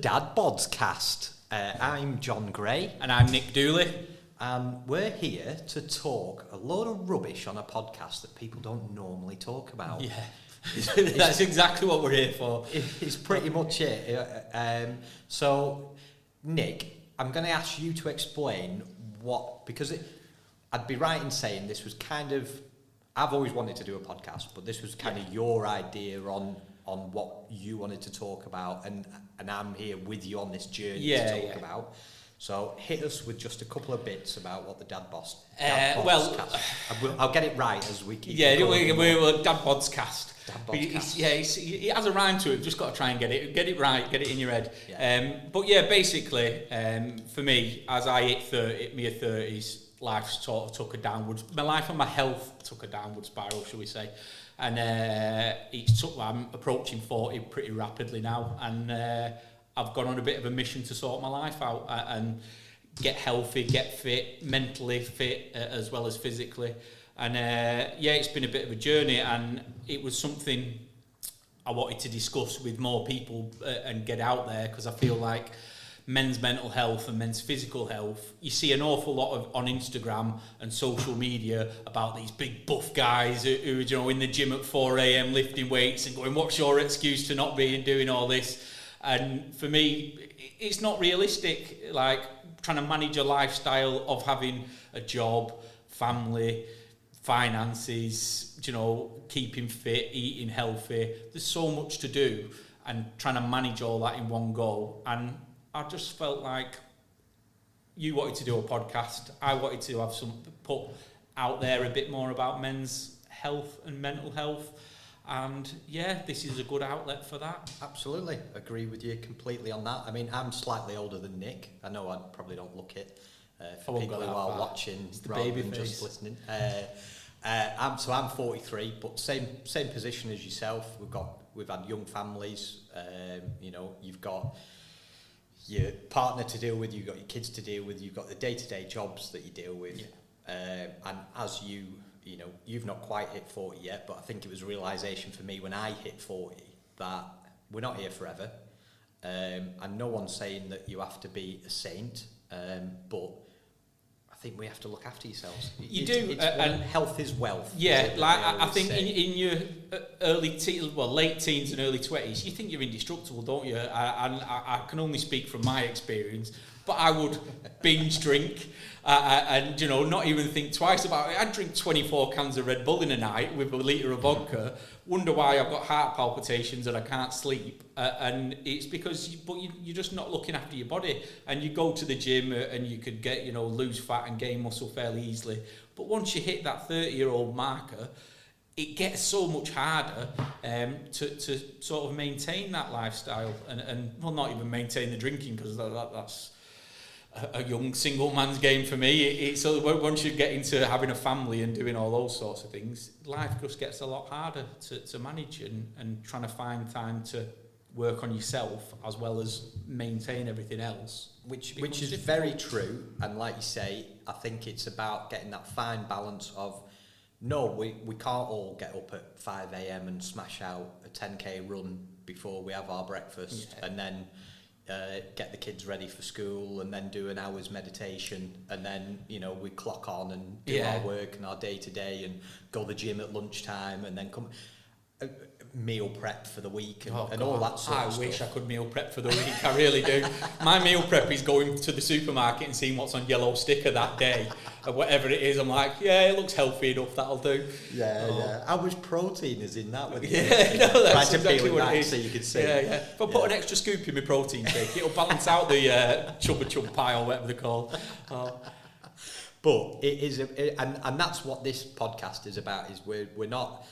Dadbodscast. I'm John Gray. And I'm Nick Dooley. And we're here to talk a load of rubbish on a podcast that people don't normally talk about. Yeah, that's exactly what we're here for. It's pretty much it. So, Nick, I'm going to ask you to explain because I'd be right in saying this was kind of, I've always wanted to do a podcast, but this was kind of your idea on what you wanted to talk about, and I'm here with you on this journey to talk about. So hit us with just a couple of bits about what the Dadbodscast. I'll get it right as we keep. Yeah, we're Dadbodscast. He has a rhyme to it. Just got to try and get it right, get it in your head. Yeah. But yeah, basically, for me, as I hit my 30s, life sort of took a downwards. My life and my health took a downward spiral, shall we say? And I'm approaching 40 pretty rapidly now, and I've gone on a bit of a mission to sort my life out and get healthy, get fit, mentally fit as well as physically. And it's been a bit of a journey, and it was something I wanted to discuss with more people and get out there, because I feel like men's mental health and men's physical health, you see an awful lot on Instagram and social media about these big buff guys who in the gym at 4 a.m. lifting weights and going, what's your excuse to not be and doing all this? And for me, it's not realistic, like trying to manage a lifestyle of having a job, family, finances, keeping fit, eating healthy. There's so much to do, and trying to manage all that in one go. And I just felt like you wanted to do a podcast. I wanted to have put out there a bit more about men's health and mental health. And yeah, this is a good outlet for that. Absolutely. Agree with you completely on that. I mean, I'm slightly older than Nick. I know I probably don't look it for people who are watching rather than just listening. I'm 43, but same position as yourself. We've had young families. You've got your partner to deal with, you've got your kids to deal with, you've got the day-to-day jobs that you deal with. Yeah. And as you've not quite hit 40 yet, but I think it was a realisation for me when I hit 40 that we're not here forever. And no one's saying that you have to be a saint, but I think we have to look after yourselves. And health is wealth. Yeah, I think in your late teens and early 20s, you think you're indestructible, don't you? I can only speak from my experience, but I would binge drink and not even think twice about it. I'd drink 24 cans of Red Bull in a night with a litre of vodka, wonder why I've got heart palpitations and I can't sleep, and it's because you're just not looking after your body. And you go to the gym and you could get lose fat and gain muscle fairly easily, but once you hit that 30-year-old marker, it gets so much harder to sort of maintain that lifestyle and not even maintain the drinking, because that's a young single man's game for me. So once you get into having a family and doing all those sorts of things, life just gets a lot harder to manage, and trying to find time to work on yourself as well as maintain everything else. Which is very true, and like you say, I think it's about getting that fine balance of, no, we can't all get up at 5 a.m. and smash out a 10k run before we have our breakfast, and then get the kids ready for school, and then do an hour's meditation, and then we clock on and do our work and our day-to-day, and go to the gym at lunchtime, and then come meal prep for the week and all that sort of stuff. I wish I could meal prep for the week. I really do. My meal prep is going to the supermarket and seeing what's on yellow sticker that day, or whatever it is. I'm like, yeah, it looks healthy enough, that'll do. Yeah. How much protein is in that? That's exactly what it is. So you can see. Yeah. If I put an extra scoop in my protein shake, it'll balance out the chubba chub pie, or whatever they're called. But it is, and that's what this podcast is about. Is we're not.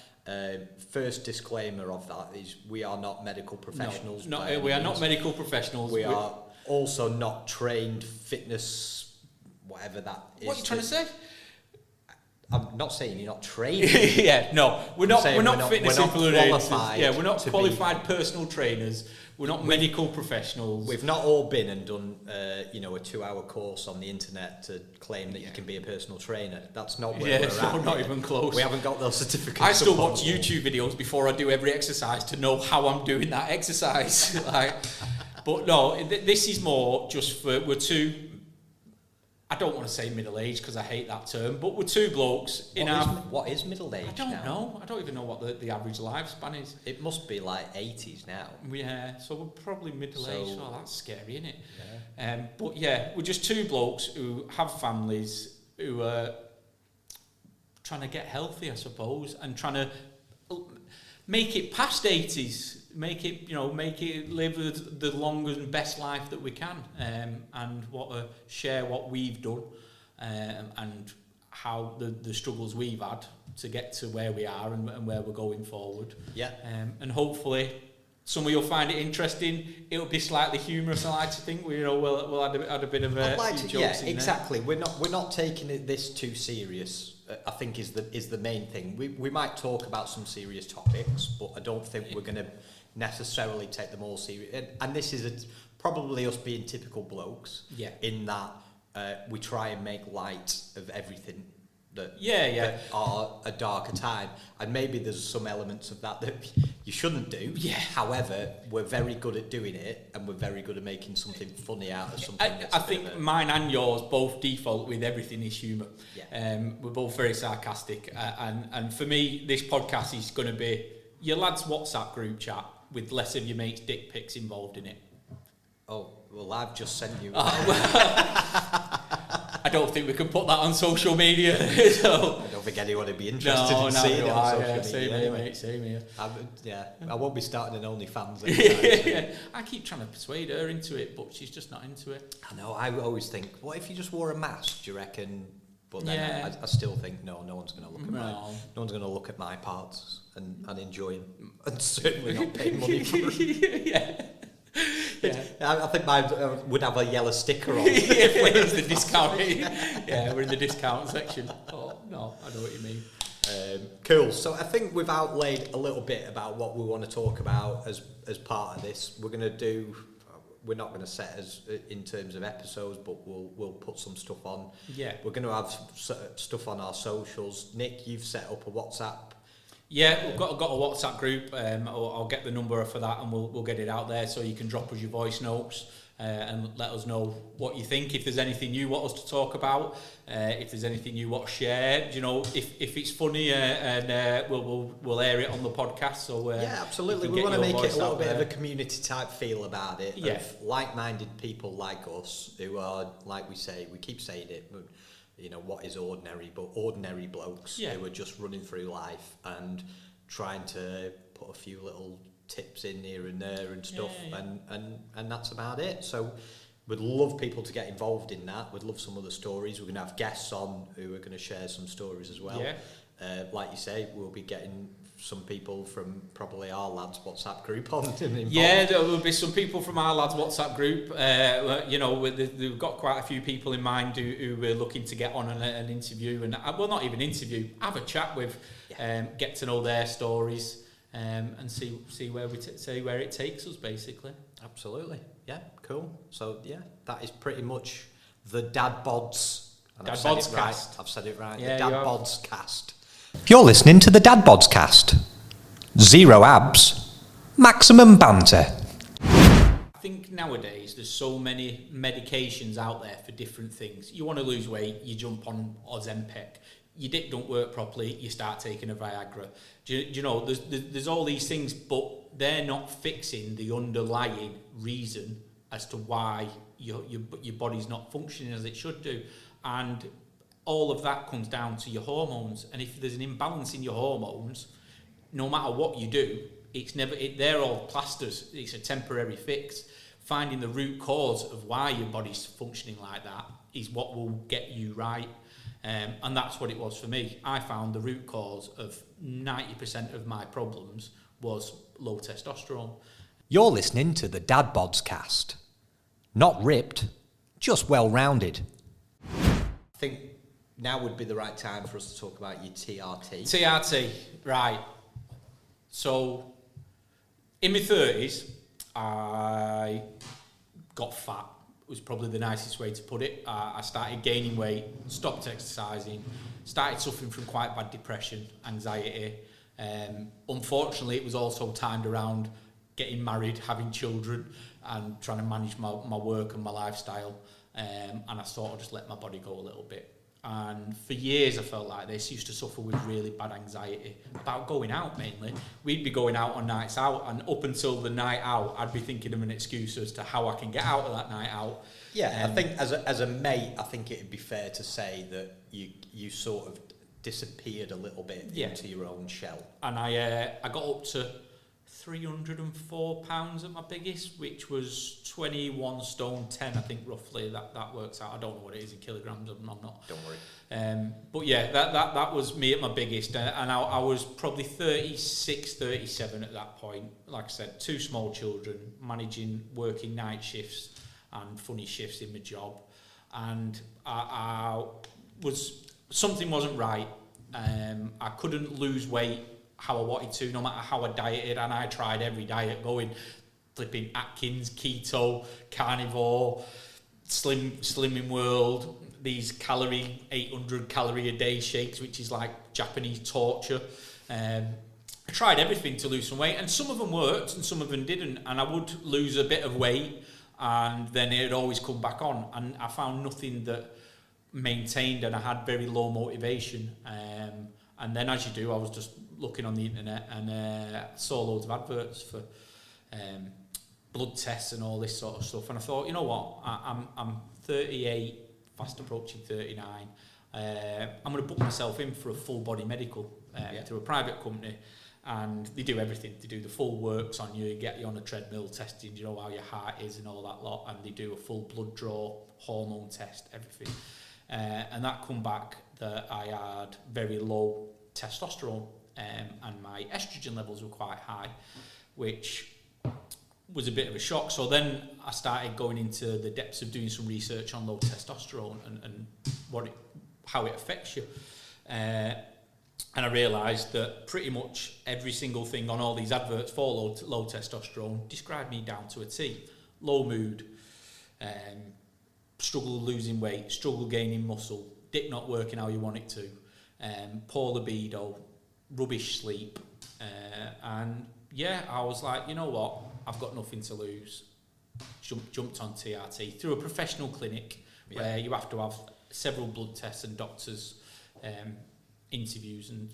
First disclaimer of that is we are not medical professionals. We are not medical professionals. We are also not trained fitness, whatever that is. What are you trying to say? I'm not saying you're not trained. We're not fitness influencers. Yeah, we're not qualified personal trainers. We're not medical professionals. We've not all been and done, a 2-hour course on the internet to claim that you can be a personal trainer. That's not where we're at. We're not even close. We haven't got those certificates. I still watch YouTube videos before I do every exercise to know how I'm doing that exercise. But no, this is more just for, we're two, I don't want to say middle-aged because I hate that term, but we're two blokes what is middle-aged? I don't know. I don't even know what the average lifespan is. It must be like 80s now. Yeah, so we're probably middle-aged. Oh, that's scary, isn't it? Yeah. But yeah, we're just two blokes who have families, who are trying to get healthy, I suppose, and trying to make it past 80s, make it live the longest and best life that we can, and share what we've done, and how the struggles we've had to get to where we are and where we're going forward. Yeah. And hopefully some of you'll find it interesting. It'll be slightly humorous, I like to think. We'll add a bit of jokes in exactly. There. We're not taking this too serious. I think is the main thing. We might talk about some serious topics, but I don't think we're going to necessarily take them all serious. And this is probably us being typical blokes. Yeah. In that we try and make light of everything that are a darker time, and maybe there's some elements of that you shouldn't do. Yeah. However, we're very good at doing it, and we're very good at making something funny out of something. I think mine and yours both default with everything is humour. Yeah. We're both very sarcastic, and for me, this podcast is going to be your lads' WhatsApp group chat with less of your mates' dick pics involved in it. Oh well, I've just sent you. I don't think we can put that on social media. So. I don't think anyone would be interested in seeing it on social media. Same here, mate, same here. I won't be starting an OnlyFans. I keep trying to persuade her into it, but she's just not into it. I know, I always think, what if you just wore a mask, do you reckon? But then I still think, no one's going to look at no one's going to look at my parts and enjoy them, and certainly not pay money for them. Yeah. I think mine would have a yellow sticker on. It's the discount. Yeah, we're in the discount section. Oh, no, I know what you mean. Cool. So I think we've outlaid a little bit about what we want to talk about as part of this. We're not going to set as in terms of episodes, but we'll put some stuff on. Yeah. We're going to have stuff on our socials. Nick, you've set up a WhatsApp. Yeah, we've got a WhatsApp group. I'll get the number for that, and we'll get it out there so you can drop us your voice notes and let us know what you think. If there's anything you want us to talk about, if there's anything you want to share, if it's funny, and we'll air it on the podcast. So absolutely, we want to make it a little bit of a community type feel about it. Yeah. Of like-minded people like us who are, like we say, we keep saying it, but what is ordinary, but ordinary blokes who are just running through life and trying to put a few little tips in here and there and stuff, and that's about it. So we'd love people to get involved in that. We'd love some other stories. We're going to have guests on who are going to share some stories as well. Like you say, we'll be getting some people from probably our lads WhatsApp group on. Yeah, there will be some people from our lads WhatsApp group. We've got quite a few people in mind who we're looking to get on an interview, and not even interview, have a chat with, get to know their stories, and see where it takes us, basically. Absolutely. Yeah, cool. So that is pretty much the Dadbods. Dadbodscast. I've said it right. Yeah, the Dadbodscast. You're listening to the Dadbodscast. 0 abs, maximum banter. I think nowadays there's so many medications out there for different things. You want to lose weight, you jump on Ozempic. Your dick don't work properly, you start taking a Viagra. Do you know, there's all these things, but they're not fixing the underlying reason as to why your body's not functioning as it should do. And all of that comes down to your hormones, and if there's an imbalance in your hormones, no matter what you do, they're all plasters. It's a temporary fix. Finding the root cause of why your body's functioning like that is what will get you right, and that's what it was for me. I found the root cause of 90% of my problems was low testosterone. You're listening to the Dadbodscast. Not ripped, just well-rounded. I think now would be the right time for us to talk about your TRT. TRT, right. So, in my 30s, I got fat. It was probably the nicest way to put it. I started gaining weight, stopped exercising, started suffering from quite bad depression, anxiety. Unfortunately, it was also timed around getting married, having children, and trying to manage my work and my lifestyle. And I sort of just let my body go a little bit. And for years I felt like this, used to suffer with really bad anxiety about going out mainly. We'd be going out on nights out, and up until the night out, I'd be thinking of an excuse as to how I can get out of that night out. Yeah, I think as a mate, I think it'd be fair to say that you sort of disappeared a little bit into your own shell. And I got up to 304 pounds at my biggest, which was 21 stone 10, I think roughly that works out. I don't know what it is in kilograms. I'm not. Don't worry. But yeah, that was me at my biggest, and I was probably 36, 37 at that point. Like I said, 2 small children, working night shifts and funny shifts in my job, and something wasn't right. I couldn't lose weight how I wanted to, no matter how I dieted, and I tried every diet going, flipping Atkins, keto, carnivore, Slimming World, these 800 calorie a day shakes, which is like Japanese torture. I tried everything to lose some weight, and some of them worked and some of them didn't, and I would lose a bit of weight and then it'd always come back on, and I found nothing that maintained, and I had very low motivation. And then, as you do, I was just looking on the internet and saw loads of adverts for blood tests and all this sort of stuff. And I thought, you know what, I'm 38, fast approaching 39. I'm going to book myself in for a full body medical through a private company. And they do everything. They do the full works on you, get you on a treadmill, testing, you know, how your heart is and all that lot. And they do a full blood draw, hormone test, everything. And that come back that I had very low testosterone, and my estrogen levels were quite high, which was a bit of a shock. So then I started going into the depths of doing some research on low testosterone and how it affects you. And I realised that pretty much every single thing on all these adverts for low testosterone described me down to a T. Low mood, struggle losing weight, struggle gaining muscle, dick not working how you want it to, poor libido, rubbish sleep. And yeah, I was like, you know what, I've got nothing to lose. Jumped on TRT through a professional clinic where you have to have several blood tests and doctors' interviews and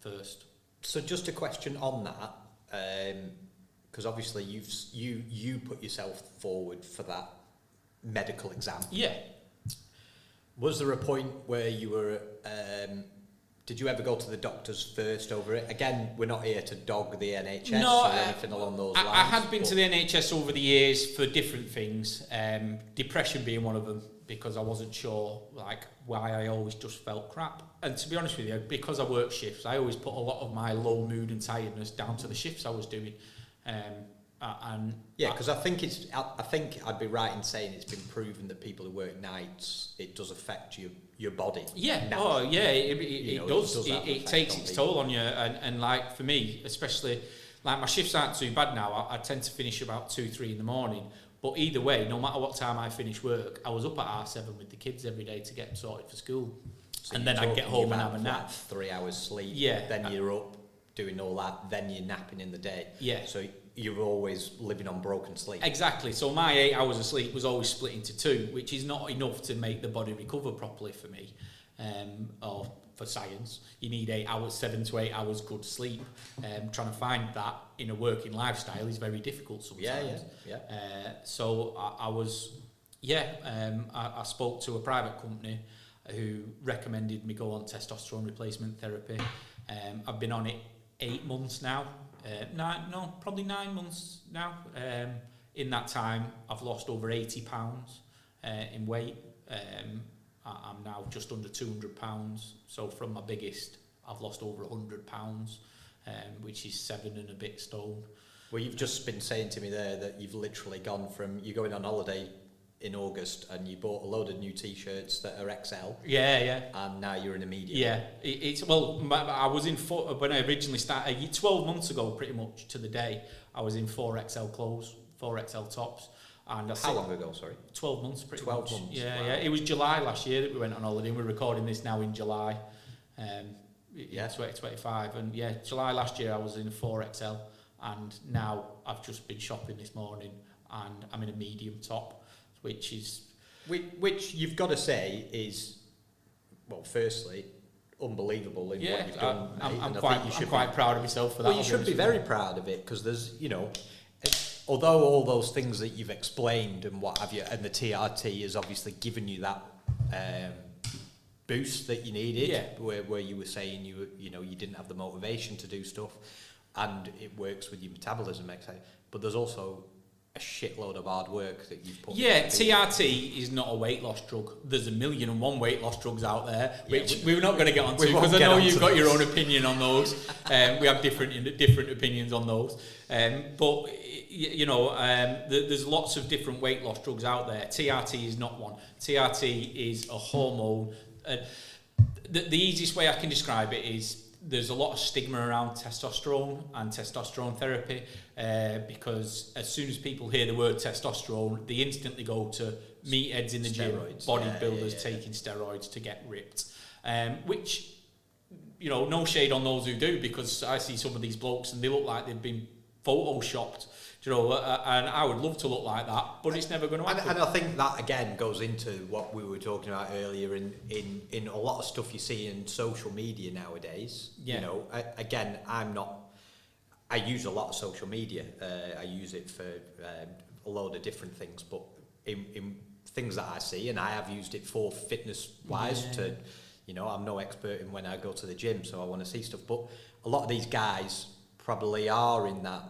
first. So just a question on that, because obviously you put yourself forward for that medical exam. Yeah. Was there a point where you were? Did you ever go to the doctors first over it? Again, we're not here to dog the NHS or anything along those lines. I had been to the NHS over the years for different things, depression being one of them, because I wasn't sure like why I always just felt crap. And to be honest with you, because I work shifts, I always put a lot of my low mood and tiredness down to the shifts I was doing. And yeah, because I think I'd be right in saying it's been proven that people who work nights, it does affect your body. Yeah, it does. It takes its toll on you, and like for me, especially, like my shifts aren't too bad now. I tend to finish about 2-3 in the morning. But either way, no matter what time I finish work, I was up at 7:30 with the kids every day to get them sorted for school. So and then I'd get home and have a nap. 3 hours sleep. Yeah. Then you're up doing all that. Then you're napping in the day. Yeah. So you're always living on broken sleep. Exactly. So my 8 hours of sleep was always split into 2, which is not enough to make the body recover properly for me, or for science. You need 8 hours, 7 to 8 hours good sleep. Trying to find that in a working lifestyle is very difficult sometimes. Yeah. So I spoke to a private company who recommended me go on testosterone replacement therapy. I've been on it 8 months now. Probably 9 months now. In that time, I've lost over 80 pounds in weight. I'm now just under 200 pounds. So from my biggest, I've lost over 100 pounds, which is 7 and a bit stone. Well, you've just been saying to me there that you've literally gone from, you're going on holiday in August and you bought a load of new T-shirts that are XL. Yeah. And now you're in a medium. Yeah. I was in when I originally started, 12 months ago pretty much to the day, I was in 4XL clothes, 4XL tops. And how long ago, sorry? 12 months pretty 12 much. 12 months. Yeah, wow. yeah. It was July last year that we went on holiday. We're recording this now in July. 2025. And July last year I was in 4XL, and now I've just been shopping this morning and I'm in a medium top, which you've got to say is, well, firstly, unbelievable in what you've done. I'm quite proud of myself for that. Well, you should be very proud of it, because there's, although all those things that you've explained and what have you, and the TRT has obviously given you that boost that you needed, where you were saying you didn't have the motivation to do stuff, and it works with your metabolism, but there's also a shitload of hard work that you've put. Yeah, TRT is not a weight loss drug. There's 1,000,001 weight loss drugs out there, which we're not going to get onto, because I know you've got your own opinion on those. We have different opinions on those. But there's lots of different weight loss drugs out there. TRT is not one. TRT is a hormone. The easiest way I can describe it is, there's a lot of stigma around testosterone and testosterone therapy, because as soon as people hear the word testosterone, they instantly go to meatheads in the gym, bodybuilders taking steroids to get ripped. Which, no shade on those who do, because I see some of these blokes and they look like they've been photoshopped. And I would love to look like that, but it's never going to happen. And I think that again goes into what we were talking about earlier in a lot of stuff you see in social media nowadays. Yeah. Again, I use a lot of social media. I use it for a load of different things, but in things that I see, and I have used it for fitness-wise to, I'm no expert in when I go to the gym, so I want to see stuff. But a lot of these guys probably are in that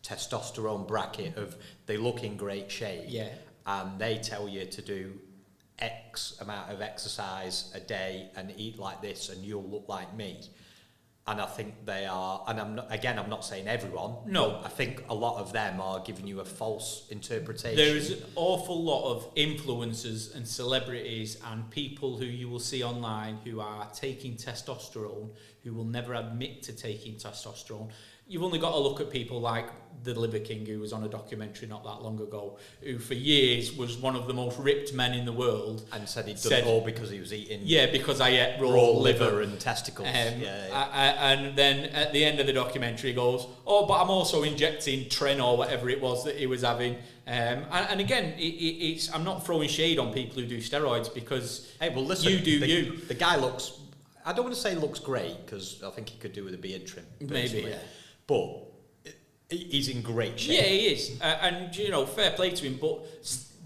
testosterone bracket of they look in great shape, and they tell you to do X amount of exercise a day and eat like this and you'll look like me. And I think they are, and I'm not saying everyone. No, I think a lot of them are giving you a false interpretation. There's an awful lot of influencers and celebrities and people who you will see online who are taking testosterone, who will never admit to taking testosterone. You've only got to look at people like the Liver King, who was on a documentary not that long ago, who for years was one of the most ripped men in the world. And said he'd done it all because he was eating... Yeah, because I ate raw liver and testicles. And then at the end of the documentary he goes, but I'm also injecting Tren or whatever it was that he was having. And again, it's I'm not throwing shade on people who do steroids, because listen, you do you. The guy looks... I don't want to say looks great, because I think he could do with a beard trim. Maybe, yeah. But he's in great shape. Yeah, he is. And, fair play to him, but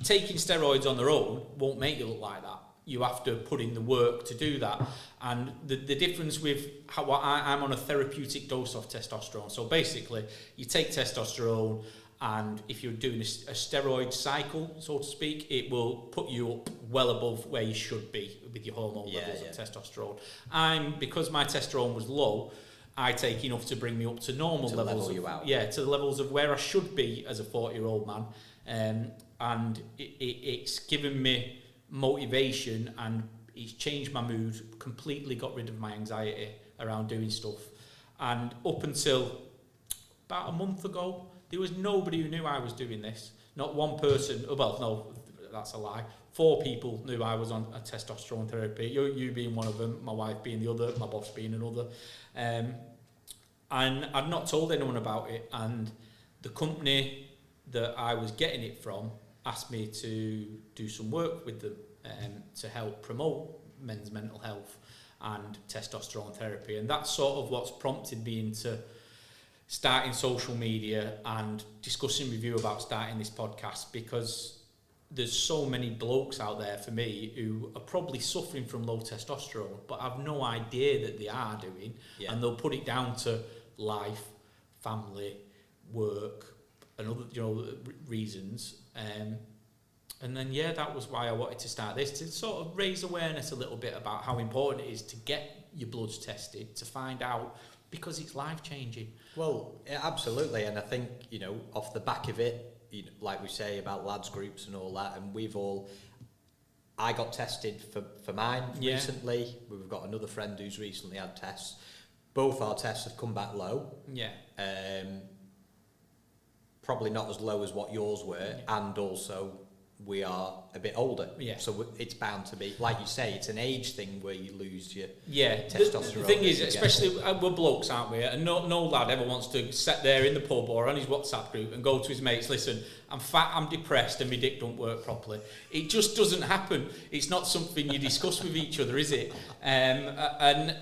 taking steroids on their own won't make you look like that. You have to put in the work to do that. And the difference with I'm on a therapeutic dose of testosterone. So basically, you take testosterone, and if you're doing a steroid cycle, so to speak, it will put you up well above where you should be with your hormone levels of testosterone. Because my testosterone was low, I take enough to bring me up to normal levels. Level you out. Yeah, to the levels of where I should be as a 40-year-old man. And it's given me motivation, and it's changed my mood, completely got rid of my anxiety around doing stuff. And up until about a month ago, there was nobody who knew I was doing this. Not one person, well, no, that's a lie. 4 people knew I was on a testosterone therapy, you being one of them, my wife being the other, my boss being another. And I'd not told anyone about it, and the company that I was getting it from asked me to do some work with them to help promote men's mental health and testosterone therapy. And that's sort of what's prompted me into starting social media and discussing with you about starting this podcast, because there's so many blokes out there for me who are probably suffering from low testosterone but have no idea that they are doing, and they'll put it down to life, family, work and other reasons, and then that was why I wanted to start this, to sort of raise awareness a little bit about how important it is to get your bloods tested, to find out, because it's life-changing. Well, absolutely, and I think, off the back of it, like we say about lads groups and all that, and I got tested for mine recently. We've got another friend who's recently had tests. Both our tests have come back low. Yeah. Probably not as low as what yours were, and also we are a bit older. Yeah. So it's bound to be, like you say, it's an age thing where you lose your testosterone. The thing is, especially we're blokes, aren't we? And no lad ever wants to sit there in the pub or on his WhatsApp group and go to his mates, listen, I'm fat, I'm depressed, and my dick don't work properly. It just doesn't happen. It's not something you discuss with each other, is it? And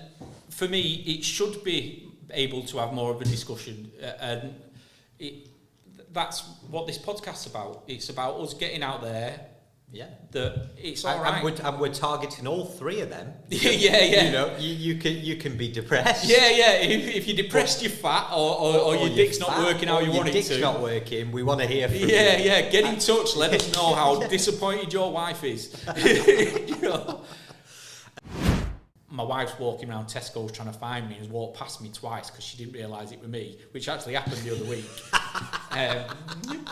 for me, it should be able to have more of a discussion. And that's what this podcast's about. It's about us getting out there. Yeah, it's all right. And we're targeting all three of them. Yeah. You know, you can be depressed. Yeah. If you're depressed, you're fat, or your dick's not working how you want it to. Your dick's not working. We want to hear from you. Yeah. Get in touch. Let us know how disappointed your wife is. You know. My wife's walking around Tesco's trying to find me and has walked past me twice because she didn't realise it was me, which actually happened the other week. I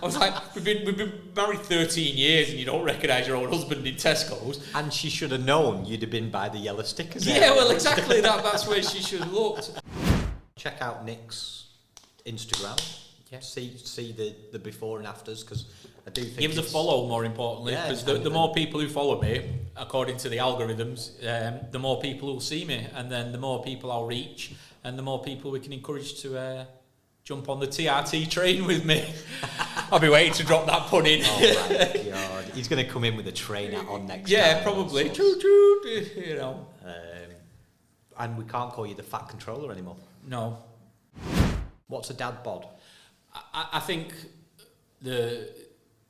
was like, we've been married 13 years and you don't recognise your own husband in Tesco's. And she should have known you'd have been by the yellow stickers. Yeah, well, exactly. That's where she should have looked. Check out Nick's Instagram. Yeah. See the before and afters, because I do think give us a follow, more importantly, because the more people who follow me, according to the algorithms, the more people will see me, and then the more people I'll reach, and the more people we can encourage to jump on the TRT train with me. I'll be waiting to drop that pun in. Oh my God, he's going to come in with a train hat on next time. Yeah, probably. You know. And we can't call you the fat controller anymore. No. What's a dad bod? I think the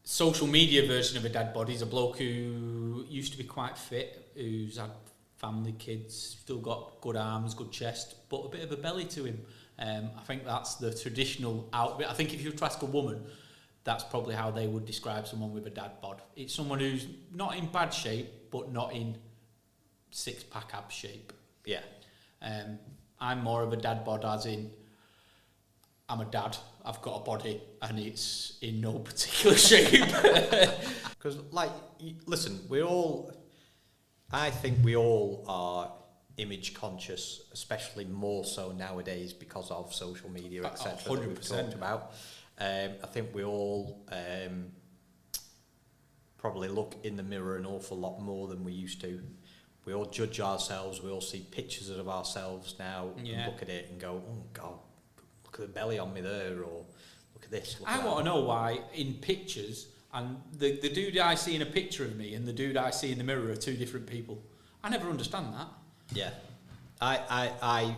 social media version of a dad bod is a bloke who used to be quite fit, who's had family, kids, still got good arms, good chest, but a bit of a belly to him. I think that's the traditional outfit. I think if you were to ask a woman, that's probably how they would describe someone with a dad bod. It's someone who's not in bad shape, but not in six-pack ab shape. Yeah. I'm more of a dad bod as in, I'm a dad, I've got a body, and it's in no particular shape. Because, listen, I think we all are image conscious, especially more so nowadays because of social media, etc. that we've talked about. I think we all probably look in the mirror an awful lot more than we used to. We all judge ourselves, we all see pictures of ourselves now and look at it and go, oh God, look at the belly on me there, or look at this. I want to know why in pictures, and the dude I see in a picture of me and the dude I see in the mirror are two different people. I never understand that. Yeah. I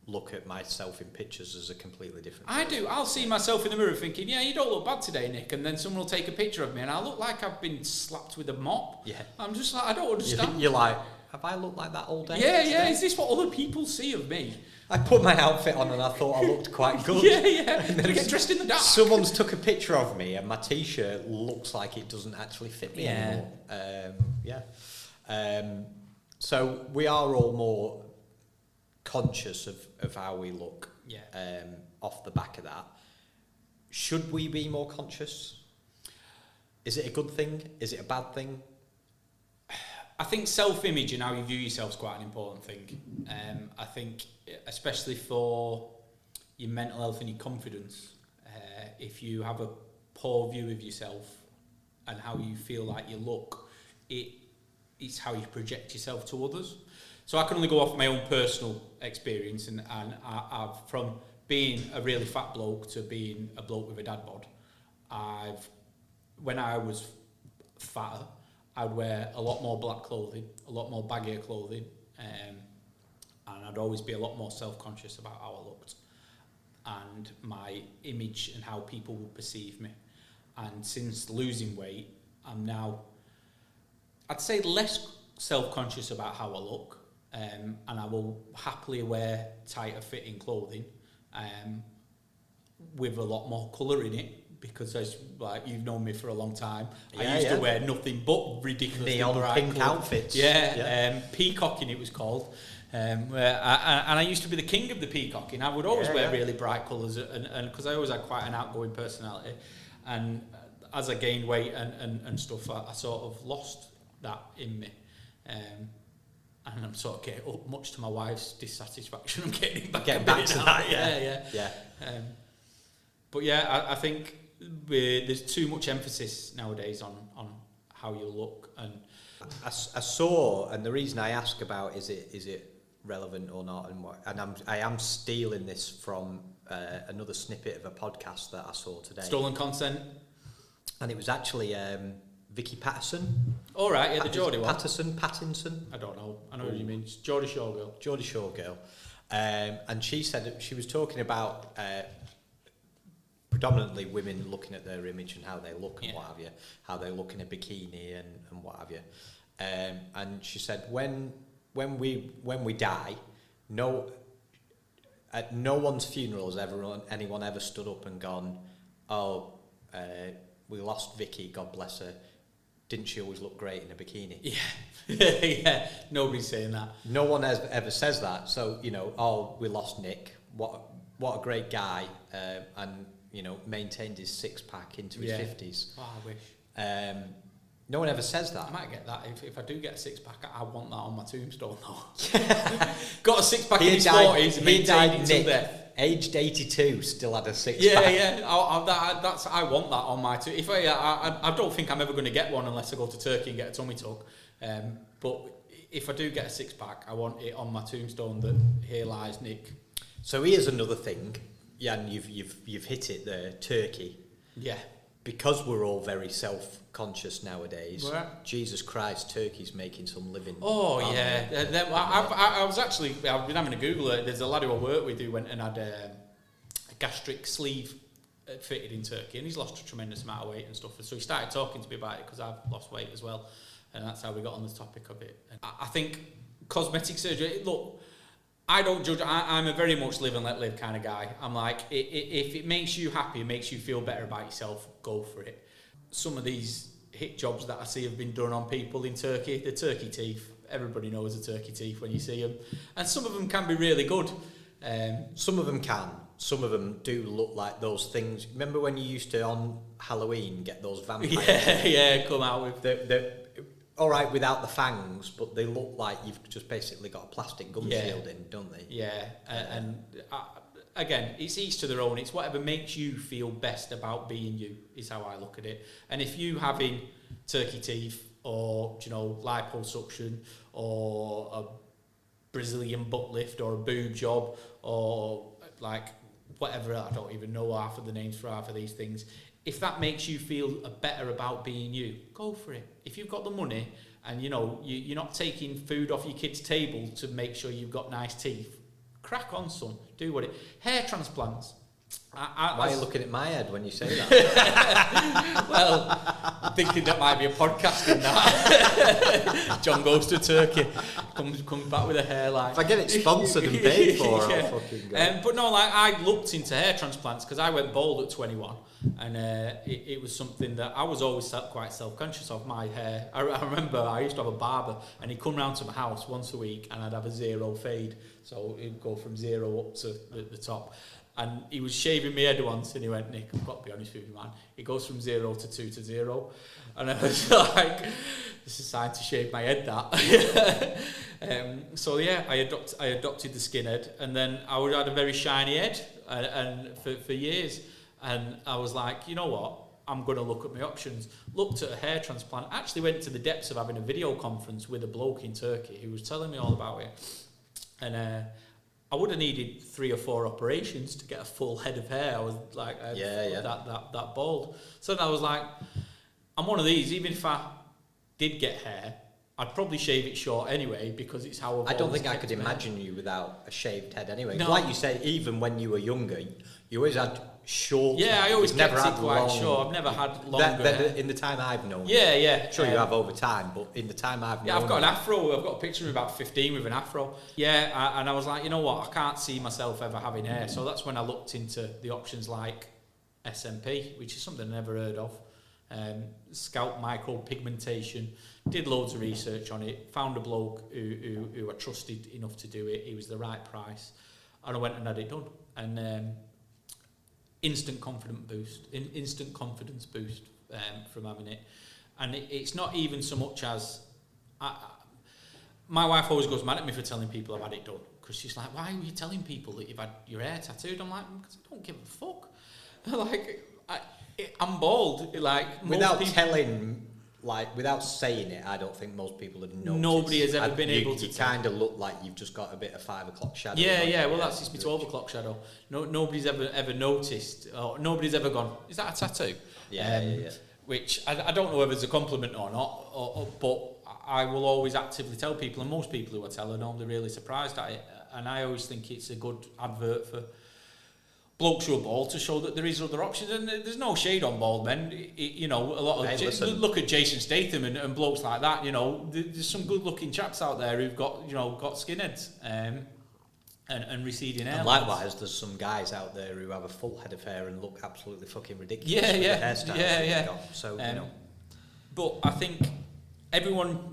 look at myself in pictures as a completely different person. I do. I'll see myself in the mirror thinking, yeah, you don't look bad today, Nick, and then someone will take a picture of me and I look like I've been slapped with a mop. Yeah. I'm just like, I don't understand. You're like, have I looked like that all day? Yeah, is this what other people see of me? I put my outfit on and I thought I looked quite good. Yeah. And then I get dressed in the dark. Someone's took a picture of me and my t-shirt looks like it doesn't actually fit me anymore. So we are all more conscious of how we look off the back of that. Should we be more conscious? Is it a good thing? Is it a bad thing? I think self-image and how you view yourself is quite an important thing. I think especially for your mental health and your confidence, if you have a poor view of yourself and how you feel like you look, it's how you project yourself to others. So I can only go off my own personal experience, and I've from being a really fat bloke to being a bloke with a dad bod. When I was fatter, I'd wear a lot more black clothing, a lot more baggier clothing, and I'd always be a lot more self-conscious about how I looked and my image and how people would perceive me. And since losing weight, I'm now, I'd say, less self-conscious about how I look, and I will happily wear tighter fitting clothing with a lot more colour in it, because as you've known me for a long time, I used to wear nothing but ridiculously neon bright pink outfits. Peacocking it was called. And I used to be the king of the peacocking. I would always wear really bright colours, and because I always had quite an outgoing personality. And as I gained weight and stuff, I sort of lost that in me. And I'm sort of getting up, much to my wife's dissatisfaction. I'm getting back to that. But yeah, I think there's too much emphasis nowadays on how you look. And I saw, and the reason I ask about is it relevant or not, and I am stealing this from another snippet of a podcast that I saw today. Stolen content. And it was actually Vicky Patterson. All right, yeah, the Geordie one. Pattinson. I don't know. I know what you mean. It's Geordie Shore Girl. And she said that she was talking about predominantly women looking at their image and how they look and what have you, how they look in a bikini and what have you. And she said when we die, at no one's funeral has anyone ever stood up and gone, we lost Vicky, God bless her. Didn't she always look great in a bikini? Yeah, yeah. Nobody's saying that. No one ever says that. So we lost Nick. What a great guy, and maintained his 6-pack into his 50s. Oh, I wish. No one ever says that. I might get that. If I do get a 6-pack, I want that on my tombstone though. Got a 6-pack in his 40s and maintained it till death. Aged 82, still had a 6-pack. Yeah. I want that on my tombstone. I don't think I'm ever going to get one unless I go to Turkey and get a tummy tuck. But if I do get a 6-pack, I want it on my tombstone that here lies Nick. So here's another thing. Yeah, and you've hit it there, Turkey. Yeah. Because we're all very self-conscious nowadays. Right. Jesus Christ, Turkey's making some living. Oh yeah. I've been having a Google it. There's a lad who I work with who went and had a gastric sleeve fitted in Turkey, and he's lost a tremendous amount of weight and stuff. So he started talking to me about it because I've lost weight as well, and that's how we got on the topic of it. And I think cosmetic surgery. Look, I don't judge. I'm a very much live and let live kind of guy. I'm like, if it makes you happy, it makes you feel better about yourself, go for it. Some of these hit jobs that I see have been done on people in Turkey, the turkey teeth. Everybody knows the turkey teeth when you see them. And some of them can be really good. Some of them can. Some of them do look like those things. Remember when you used to, on Halloween, get those vampires? Yeah, come out with... They're all right without the fangs, but they look like you've just basically got a plastic gum shield in, don't they? Yeah, again, it's each to their own. It's whatever makes you feel best about being you, is how I look at it. And if you having turkey teeth or, liposuction or a Brazilian butt lift or a boob job or like whatever, I don't even know half of the names for half of these things. If that makes you feel better about being you, go for it. If you've got the money and you're not taking food off your kid's table to make sure you've got nice teeth, crack on, son. Do what it. Hair transplants. Why are you looking at my head when you say that? Well, I'm thinking that might be a podcast in that. John goes to Turkey, comes back with a hairline. If I get it sponsored and paid for, I'll fucking go. But no, I looked into hair transplants because I went bald at 21, and it was something that I was always quite self-conscious of. My hair. I remember I used to have a barber, and he'd come round to my house once a week, and I'd have a 0 fade, so it'd go from 0 up to the top. And he was shaving my head once, and he went, Nick, I've got to be honest with you, man. It goes from 0 to 2 to 0. And I was like, this is a sign to shave my head, that. So yeah, I adopted the skinhead, and then I had a very shiny head and for years. And I was like, you know what? I'm going to look at my options. Looked at a hair transplant. Actually went to the depths of having a video conference with a bloke in Turkey who was telling me all about it. And I would have needed 3 or 4 operations to get a full head of hair. I was like, that bald. So then I was like, I'm one of these. Even if I did get hair, I'd probably shave it short anyway because it's how I don't think I could imagine you without a shaved head anyway. No. Like you say, even when you were younger, you always had short. Yeah, I always never had quite short. I've never had longer hair. In the time I've known. Yeah. Sure, you have over time, but in the time I've known. Yeah, I've got an afro. I've got a picture of me about 15 with an afro. Yeah, and I was like, you know what? I can't see myself ever having hair. So that's when I looked into the options like SMP, which is something I never heard of. Scalp micropigmentation. Did loads of research on it. Found a bloke who I trusted enough to do it. He was the right price, and I went and had it done. And instant confidence boost from having it. And it's not even so much as my wife always goes mad at me for telling people I've had it done, because she's like, why are you telling people that you've had your hair tattooed? I'm like, because I don't give a fuck. Like, I'm bald. Like, without telling like, without saying it, I don't think most people have noticed. Nobody has ever been able to. You kind of look like you've just got a bit of 5 o'clock shadow. Yeah. Well, that's just my 12 o'clock shadow. Nobody's ever noticed, or nobody's ever gone, is that a tattoo? Yeah. Which I don't know whether it's a compliment or not, but I will always actively tell people, and most people who I tell are normally really surprised at it. And I always think it's a good advert for blokes who are bald to show that there is other options, and there's no shade on bald men. A lot of look at Jason Statham and blokes like that. There's some good-looking chaps out there who've got skinheads and receding hair. And likewise, there's some guys out there who have a full head of hair and look absolutely fucking ridiculous. Yeah. The hairstyles So But I think everyone.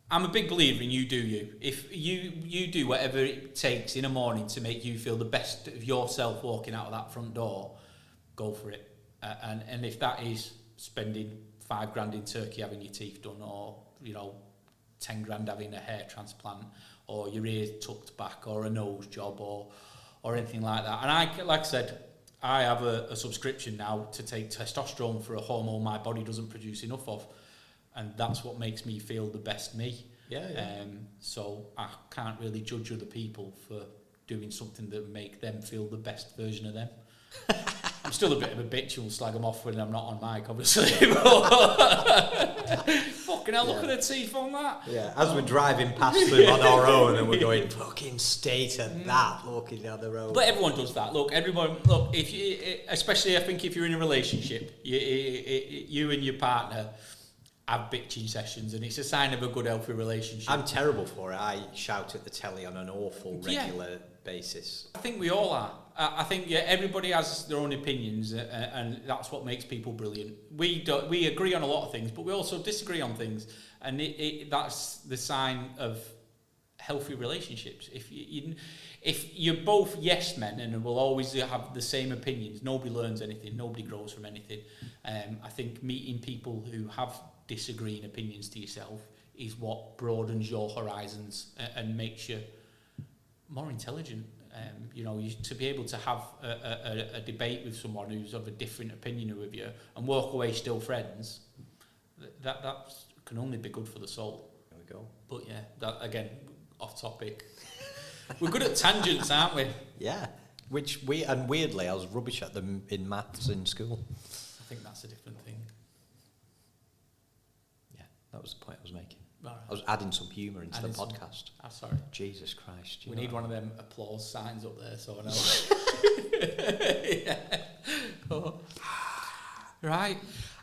I'm a big believer in you do you. If you do whatever it takes in a morning to make you feel the best of yourself walking out of that front door, go for it. And if that is spending $5,000 in Turkey having your teeth done, or 10 grand having a hair transplant, or your ears tucked back, or a nose job, or anything like that. And like I said, I have a subscription now to take testosterone for a hormone my body doesn't produce enough of. And that's what makes me feel the best me. Yeah. So I can't really judge other people for doing something that make them feel the best version of them. I'm still a bit of a bitch and will slag them off when I'm not on mic, obviously. Fucking hell, look at the teeth on that. Yeah, as we're driving past them on our own and we're going, fucking state of that, walking down the road. But everyone does that. Look, if you, especially I think if you're in a relationship, you and your partner have bitching sessions, and it's a sign of a good, healthy relationship. I'm terrible for it. I shout at the telly on an awful regular basis. I think we all are. I think everybody has their own opinions, and that's what makes people brilliant. We agree on a lot of things, but we also disagree on things, and that's the sign of healthy relationships. If you're both yes men and will always have the same opinions, nobody learns anything, nobody grows from anything. I think meeting people who have disagreeing opinions to yourself is what broadens your horizons and makes you more intelligent. To be able to have a debate with someone who's of a different opinion with you and walk away still friends, that can only be good for the soul. There we go. But yeah, that again, off topic. We're good at tangents, aren't we? Yeah. Weirdly, I was rubbish at them in maths in school. I think that's a different thing. Yeah, that was the point I was making. Right. I was adding some humour into the podcast. I'm sorry. Jesus Christ. We need one of them applause signs up there, so I know. Yeah. Oh. Right.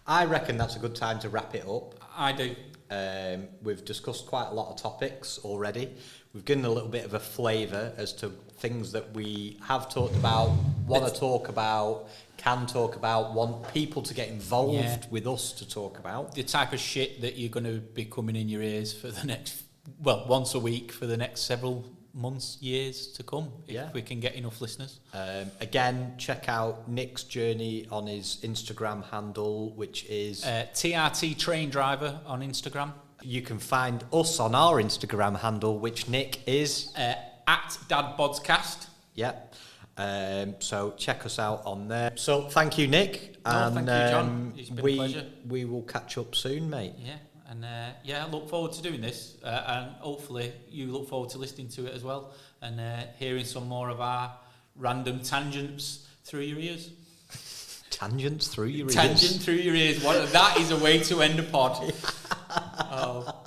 I reckon that's a good time to wrap it up. I do. We've discussed quite a lot of topics already. We've given a little bit of a flavour as to things that we have talked about, want to talk about, can talk about, want people to get involved with us to talk about. The type of shit that you're going to be coming in your ears for the next, once a week for the next several months, years to come, if we can get enough listeners. Again, check out Nick's journey on his Instagram handle, which is TRT Train Driver on Instagram. You can find us on our Instagram handle, which Nick is at Dadbodscast. Yep. So check us out on there. So thank you, Nick. Thank you, John. It's been a pleasure. We will catch up soon, mate. Yeah. And I look forward to doing this, and hopefully you look forward to listening to it as well, and hearing some more of our random tangents through your ears. Tangents through your ears? Tangent through your ears. That is a way to end a pod. Oh.